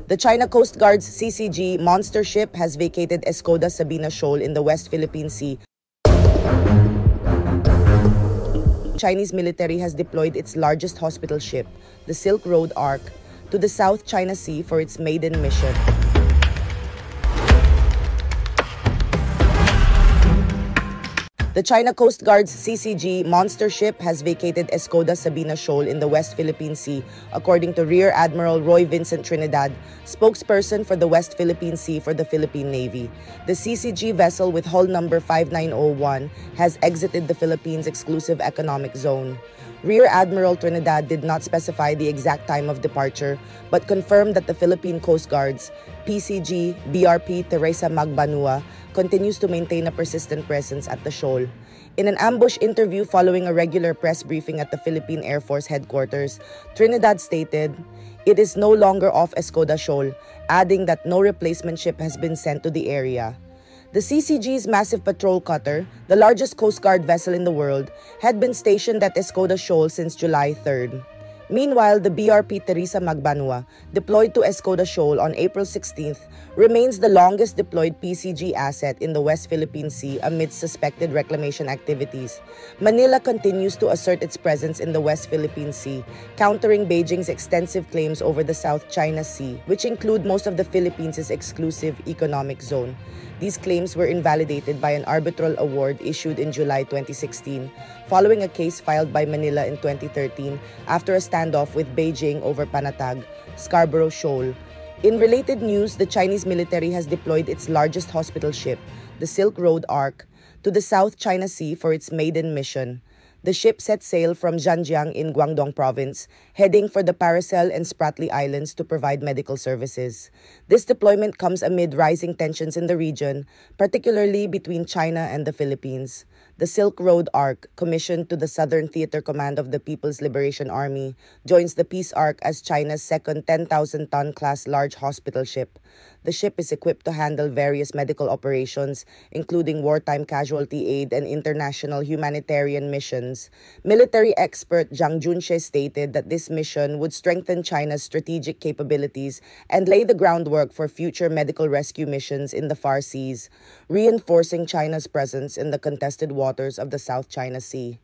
The China Coast Guard's CCG monster ship has vacated Escoda Sabina Shoal in the West Philippine Sea. Chinese military has deployed its largest hospital ship, the Silk Road Ark, to the South China Sea for its maiden mission. The China Coast Guard's CCG monster ship has vacated Escoda Sabina Shoal in the West Philippine Sea, according to Rear Admiral Roy Vincent Trinidad, spokesperson for the West Philippine Sea for the Philippine Navy. The CCG vessel with hull number 5901 has exited the Philippines' exclusive economic zone. Rear Admiral Trinidad did not specify the exact time of departure, but confirmed that the Philippine Coast Guard's PCG BRP Teresa Magbanua continues to maintain a persistent presence at the shoal. In an ambush interview following a regular press briefing at the Philippine Air Force headquarters, Trinidad stated, "It is no longer off Escoda Shoal," adding that no replacement ship has been sent to the area. The CCG's massive patrol cutter, the largest Coast Guard vessel in the world, had been stationed at Escoda Shoal since July 3rd. Meanwhile, the BRP Teresa Magbanua, deployed to Escoda Shoal on April 16th, remains the longest deployed PCG asset in the West Philippine Sea amidst suspected reclamation activities. Manila continues to assert its presence in the West Philippine Sea, countering Beijing's extensive claims over the South China Sea, which include most of the Philippines' exclusive economic zone. These claims were invalidated by an arbitral award issued in July 2016, following a case filed by Manila in 2013 after a standoff with Beijing over Panatag, Scarborough Shoal. In related news, the Chinese military has deployed its largest hospital ship, the Silk Road Ark, to the South China Sea for its maiden mission. The ship set sail from Zhanjiang in Guangdong Province, heading for the Paracel and Spratly Islands to provide medical services. This deployment comes amid rising tensions in the region, particularly between China and the Philippines. The Silk Road Ark, commissioned to the Southern Theater Command of the People's Liberation Army, joins the Peace Ark as China's second 10,000-ton class large hospital ship. The ship is equipped to handle various medical operations, including wartime casualty aid and international humanitarian missions. Military expert Zhang Junxie stated that this mission would strengthen China's strategic capabilities and lay the groundwork for future medical rescue missions in the far seas, reinforcing China's presence in the contested waters of the South China Sea.